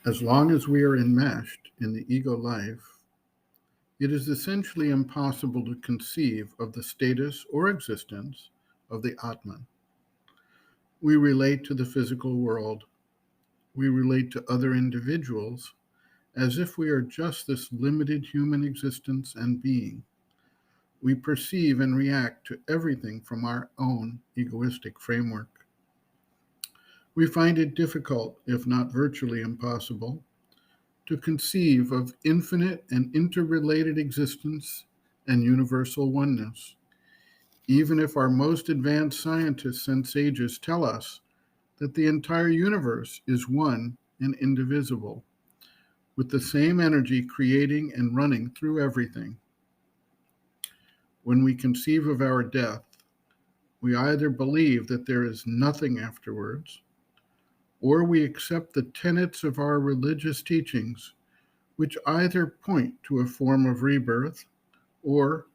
As long as we are enmeshed in the ego life, it is essentially impossible to conceive of the status or existence of the Atman. We relate to the physical world, we relate to other individuals as if we are just this limited human existence and being. We perceive and react to everything from our own egoistic framework. We find it difficult, if not virtually impossible, to conceive of infinite and interrelated existence and universal oneness, even if our most advanced scientists and sages tell us that the entire universe is one and indivisible, with the same energy creating and running through everything. When we conceive of our death, we either believe that there is nothing afterwards, or we accept the tenets of our religious teachings, which either point to a form of rebirth or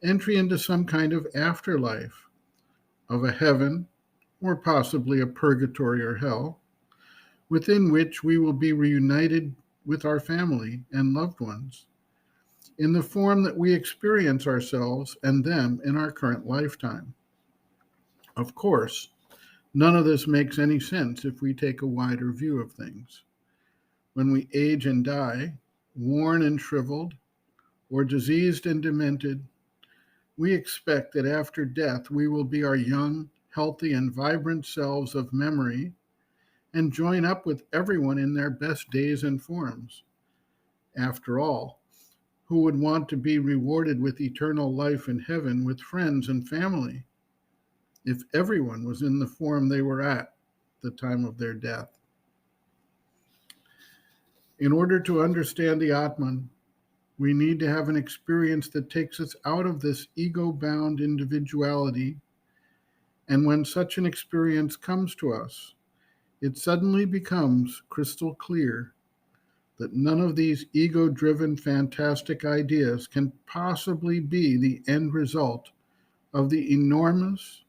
entry into some kind of afterlife, of a heaven or possibly a purgatory or hell, within which we will be reunited with our family and loved ones in the form that we experience ourselves and them in our current lifetime. Of course, none of this makes any sense if we take a wider view of things. When we age and die, worn and shriveled, or diseased and demented, we expect that after death we will be our young, healthy, and vibrant selves of memory and join up with everyone in their best days and forms. After all, who would want to be rewarded with eternal life in heaven with friends and family if everyone was in the form they were at the time of their death? In order to understand the Atman, we need to have an experience that takes us out of this ego bound individuality. And when such an experience comes to us, it suddenly becomes crystal clear that none of these ego driven fantastic ideas can possibly be the end result of the enormous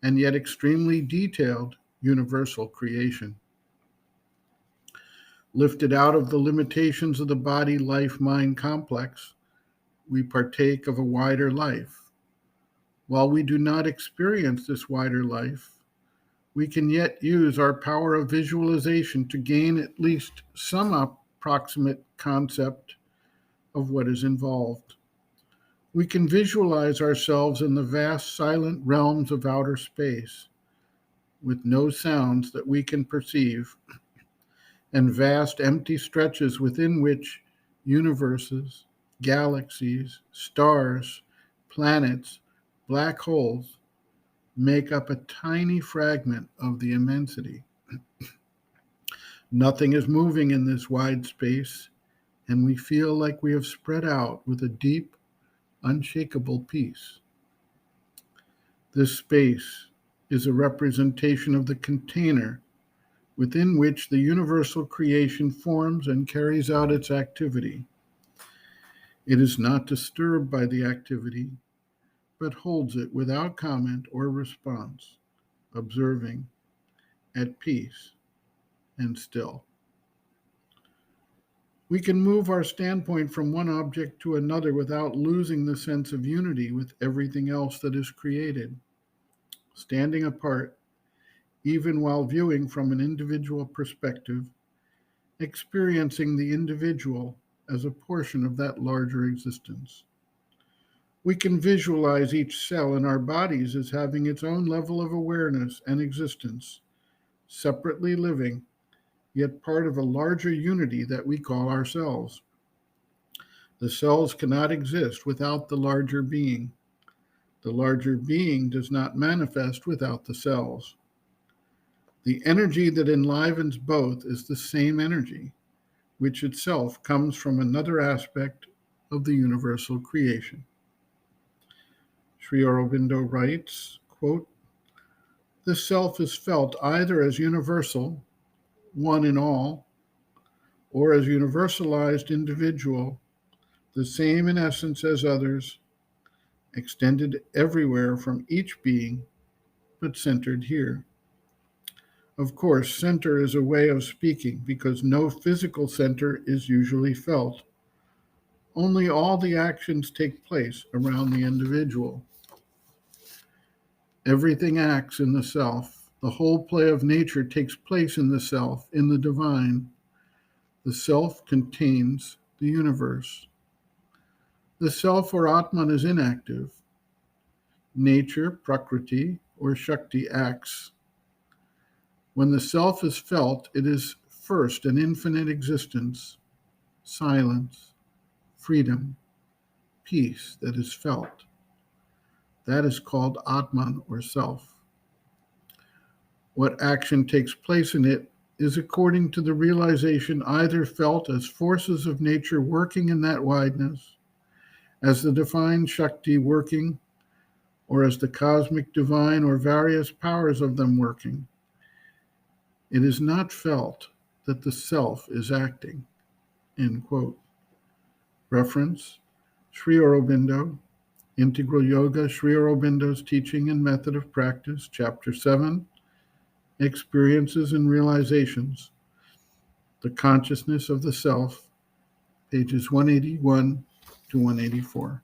and yet extremely detailed universal creation. Lifted out of the limitations of the body life mind complex, we partake of a wider life. While we do not experience this wider life, we can yet use our power of visualization to gain at least some approximate concept of what is involved. We can visualize ourselves in the vast silent realms of outer space, with no sounds that we can perceive, and vast empty stretches within which universes, galaxies, stars, planets, black holes make up a tiny fragment of the immensity. Nothing is moving in this wide space, and we feel like we have spread out with a deep, unshakable peace. This space is a representation of the container within which the universal creation forms and carries out its activity. It is not disturbed by the activity, but holds it without comment or response, observing, at peace, and still. We can move our standpoint from one object to another without losing the sense of unity with everything else that is created, standing apart, even while viewing from an individual perspective, experiencing the individual as a portion of that larger existence. We can visualize each cell in our bodies as having its own level of awareness and existence, separately living, yet part of a larger unity that we call ourselves. The cells cannot exist without the larger being. The larger being does not manifest without the cells. The energy that enlivens both is the same energy, which itself comes from another aspect of the universal creation. Sri Aurobindo writes, quote, "The self is felt either as universal, one in all, or as universalized individual, the same in essence as others, extended everywhere from each being, but centered here. Of course, center is a way of speaking because no physical center is usually felt. Only all the actions take place around the individual. Everything acts in the self. The whole play of nature takes place in the self, in the divine. The self contains the universe. The self or Atman is inactive. Nature, Prakriti, or Shakti acts. When the self is felt, it is first an infinite existence, silence, freedom, peace that is felt. That is called Atman or self. What action takes place in it is according to the realization either felt as forces of nature working in that wideness, as the divine Shakti working, or as the cosmic divine or various powers of them working. It is not felt that the self is acting. End quote. Reference Sri Aurobindo, Integral Yoga, Sri Aurobindo's Teaching and Method of Practice, Chapter 7, Experiences and Realizations, The Consciousness of the Self, pages 181 to 184.